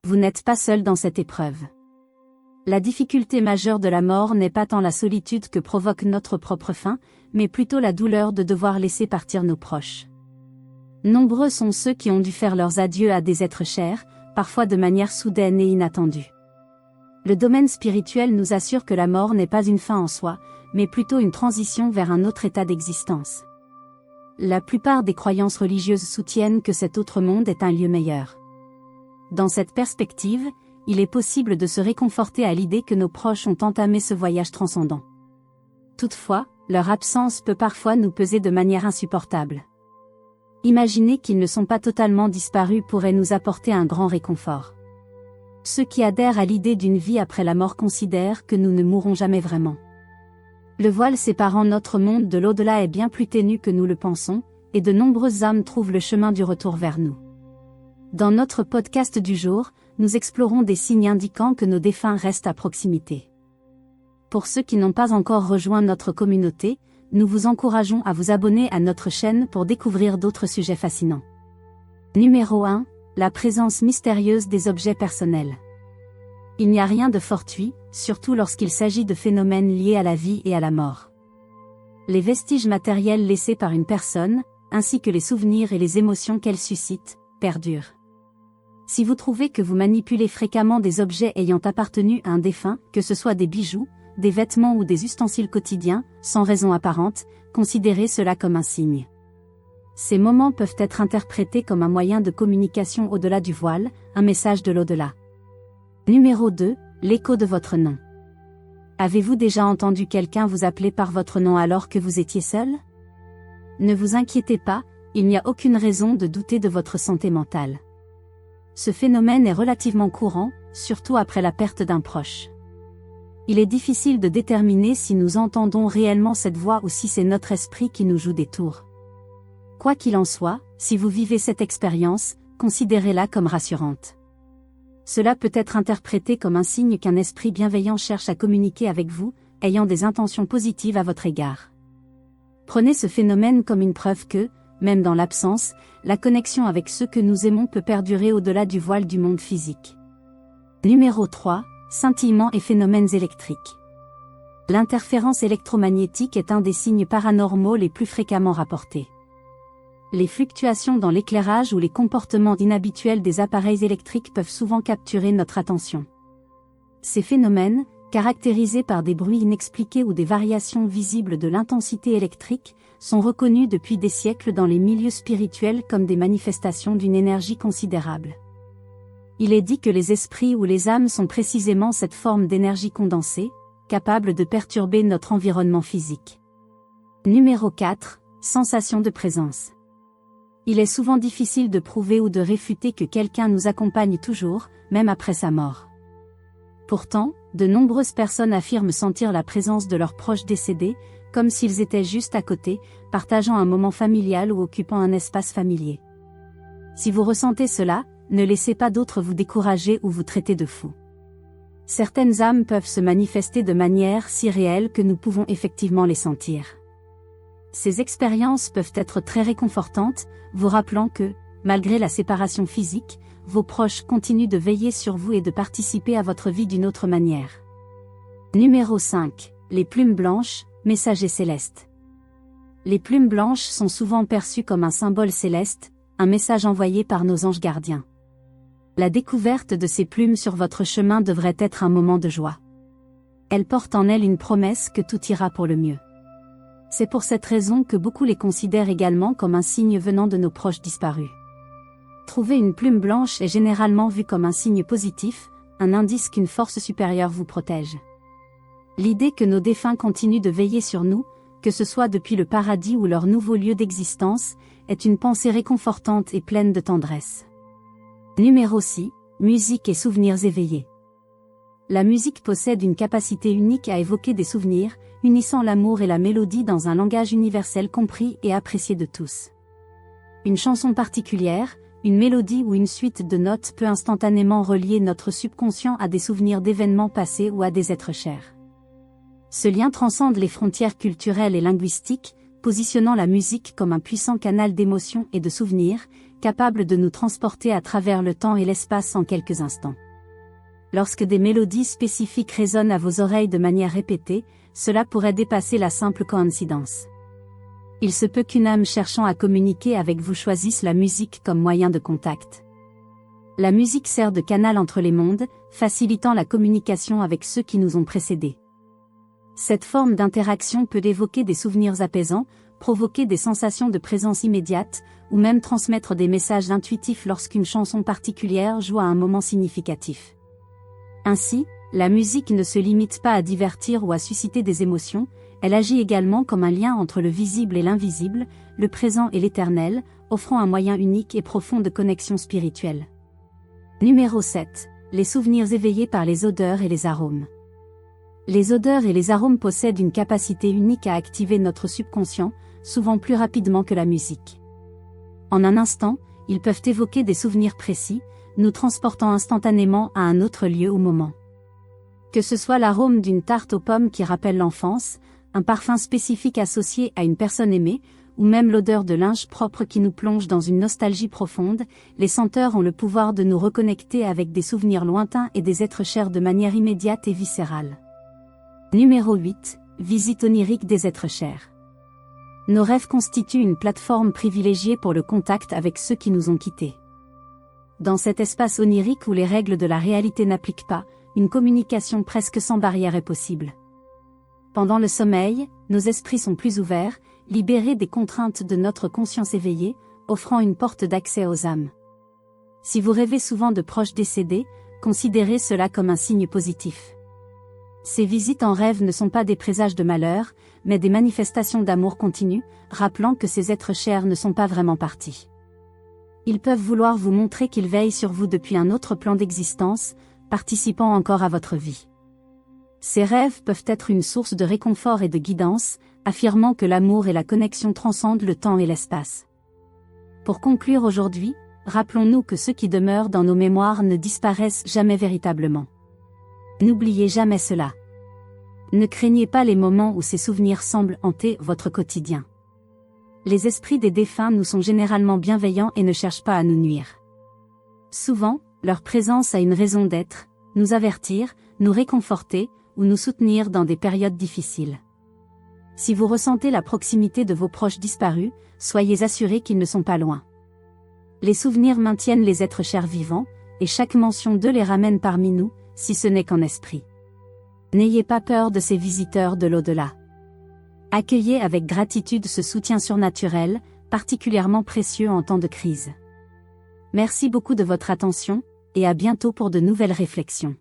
Vous n'êtes pas seul dans cette épreuve. La difficulté majeure de la mort n'est pas tant la solitude que provoque notre propre fin, mais plutôt la douleur de devoir laisser partir nos proches. Nombreux sont ceux qui ont dû faire leurs adieux à des êtres chers, parfois de manière soudaine et inattendue. Le domaine spirituel nous assure que la mort n'est pas une fin en soi, mais plutôt une transition vers un autre état d'existence. La plupart des croyances religieuses soutiennent que cet autre monde est un lieu meilleur. Dans cette perspective, il est possible de se réconforter à l'idée que nos proches ont entamé ce voyage transcendant. Toutefois, leur absence peut parfois nous peser de manière insupportable. Imaginer qu'ils ne sont pas totalement disparus pourrait nous apporter un grand réconfort. Ceux qui adhèrent à l'idée d'une vie après la mort considèrent que nous ne mourrons jamais vraiment. Le voile séparant notre monde de l'au-delà est bien plus ténu que nous le pensons, et de nombreuses âmes trouvent le chemin du retour vers nous. Dans notre podcast du jour, nous explorons des signes indiquant que nos défunts restent à proximité. Pour ceux qui n'ont pas encore rejoint notre communauté, nous vous encourageons à vous abonner à notre chaîne pour découvrir d'autres sujets fascinants. Numéro 1. La présence mystérieuse des objets personnels. Il n'y a rien de fortuit, surtout lorsqu'il s'agit de phénomènes liés à la vie et à la mort. Les vestiges matériels laissés par une personne, ainsi que les souvenirs et les émotions qu'elle suscite, perdurent. Si vous trouvez que vous manipulez fréquemment des objets ayant appartenu à un défunt, que ce soit des bijoux, des vêtements ou des ustensiles quotidiens, sans raison apparente, considérez cela comme un signe. Ces moments peuvent être interprétés comme un moyen de communication au-delà du voile, un message de l'au-delà. Numéro 2. L'écho de votre nom. Avez-vous déjà entendu quelqu'un vous appeler par votre nom alors que vous étiez seul? Ne vous inquiétez pas, il n'y a aucune raison de douter de votre santé mentale. Ce phénomène est relativement courant, surtout après la perte d'un proche. Il est difficile de déterminer si nous entendons réellement cette voix ou si c'est notre esprit qui nous joue des tours. Quoi qu'il en soit, si vous vivez cette expérience, considérez-la comme rassurante. Cela peut être interprété comme un signe qu'un esprit bienveillant cherche à communiquer avec vous, ayant des intentions positives à votre égard. Prenez ce phénomène comme une preuve que, même dans l'absence, la connexion avec ceux que nous aimons peut perdurer au-delà du voile du monde physique. Numéro 3. Scintillements et phénomènes électriques. L'interférence électromagnétique est un des signes paranormaux les plus fréquemment rapportés. Les fluctuations dans l'éclairage ou les comportements inhabituels des appareils électriques peuvent souvent capturer notre attention. Ces phénomènes, caractérisés par des bruits inexpliqués ou des variations visibles de l'intensité électrique, sont reconnus depuis des siècles dans les milieux spirituels comme des manifestations d'une énergie considérable. Il est dit que les esprits ou les âmes sont précisément cette forme d'énergie condensée, capable de perturber notre environnement physique. Numéro 4. Sensation de présence. Il est souvent difficile de prouver ou de réfuter que quelqu'un nous accompagne toujours, même après sa mort. Pourtant, de nombreuses personnes affirment sentir la présence de leurs proches décédés, comme s'ils étaient juste à côté, partageant un moment familial ou occupant un espace familier. Si vous ressentez cela, ne laissez pas d'autres vous décourager ou vous traiter de fou. Certaines âmes peuvent se manifester de manière si réelle que nous pouvons effectivement les sentir. Ces expériences peuvent être très réconfortantes, vous rappelant que, malgré la séparation physique, vos proches continuent de veiller sur vous et de participer à votre vie d'une autre manière. Numéro 5. Les plumes blanches, messagers célestes. Les plumes blanches sont souvent perçues comme un symbole céleste, un message envoyé par nos anges gardiens. La découverte de ces plumes sur votre chemin devrait être un moment de joie. Elles portent en elles une promesse que tout ira pour le mieux. C'est pour cette raison que beaucoup les considèrent également comme un signe venant de nos proches disparus. Trouver une plume blanche est généralement vu comme un signe positif, un indice qu'une force supérieure vous protège. L'idée que nos défunts continuent de veiller sur nous, que ce soit depuis le paradis ou leur nouveau lieu d'existence, est une pensée réconfortante et pleine de tendresse. Numéro 6. Musique et souvenirs éveillés. La musique possède une capacité unique à évoquer des souvenirs, unissant l'amour et la mélodie dans un langage universel compris et apprécié de tous. Une chanson particulière, une mélodie ou une suite de notes peut instantanément relier notre subconscient à des souvenirs d'événements passés ou à des êtres chers. Ce lien transcende les frontières culturelles et linguistiques, positionnant la musique comme un puissant canal d'émotions et de souvenirs, capable de nous transporter à travers le temps et l'espace en quelques instants. Lorsque des mélodies spécifiques résonnent à vos oreilles de manière répétée, cela pourrait dépasser la simple coïncidence. Il se peut qu'une âme cherchant à communiquer avec vous choisisse la musique comme moyen de contact. La musique sert de canal entre les mondes, facilitant la communication avec ceux qui nous ont précédés. Cette forme d'interaction peut évoquer des souvenirs apaisants, provoquer des sensations de présence immédiate, ou même transmettre des messages intuitifs lorsqu'une chanson particulière joue à un moment significatif. Ainsi, la musique ne se limite pas à divertir ou à susciter des émotions, elle agit également comme un lien entre le visible et l'invisible, le présent et l'éternel, offrant un moyen unique et profond de connexion spirituelle. Numéro 7. Les souvenirs éveillés par les odeurs et les arômes. Les odeurs et les arômes possèdent une capacité unique à activer notre subconscient, souvent plus rapidement que la musique. En un instant, ils peuvent évoquer des souvenirs précis, nous transportant instantanément à un autre lieu ou moment. Que ce soit l'arôme d'une tarte aux pommes qui rappelle l'enfance, un parfum spécifique associé à une personne aimée, ou même l'odeur de linge propre qui nous plonge dans une nostalgie profonde, les senteurs ont le pouvoir de nous reconnecter avec des souvenirs lointains et des êtres chers de manière immédiate et viscérale. Numéro 8. Visite onirique des êtres chers. Nos rêves constituent une plateforme privilégiée pour le contact avec ceux qui nous ont quittés. Dans cet espace onirique où les règles de la réalité n'appliquent pas, une communication presque sans barrière est possible. Pendant le sommeil, nos esprits sont plus ouverts, libérés des contraintes de notre conscience éveillée, offrant une porte d'accès aux âmes. Si vous rêvez souvent de proches décédés, considérez cela comme un signe positif. Ces visites en rêve ne sont pas des présages de malheur, mais des manifestations d'amour continu, rappelant que ces êtres chers ne sont pas vraiment partis. Ils peuvent vouloir vous montrer qu'ils veillent sur vous depuis un autre plan d'existence, participant encore à votre vie. Ces rêves peuvent être une source de réconfort et de guidance, affirmant que l'amour et la connexion transcendent le temps et l'espace. Pour conclure aujourd'hui, rappelons-nous que ceux qui demeurent dans nos mémoires ne disparaissent jamais véritablement. N'oubliez jamais cela. Ne craignez pas les moments où ces souvenirs semblent hanter votre quotidien. Les esprits des défunts nous sont généralement bienveillants et ne cherchent pas à nous nuire. Souvent, leur présence a une raison d'être, nous avertir, nous réconforter, ou nous soutenir dans des périodes difficiles. Si vous ressentez la proximité de vos proches disparus, soyez assurés qu'ils ne sont pas loin. Les souvenirs maintiennent les êtres chers vivants, et chaque mention d'eux les ramène parmi nous, si ce n'est qu'en esprit. N'ayez pas peur de ces visiteurs de l'au-delà. Accueillez avec gratitude ce soutien surnaturel, particulièrement précieux en temps de crise. Merci beaucoup de votre attention, et à bientôt pour de nouvelles réflexions.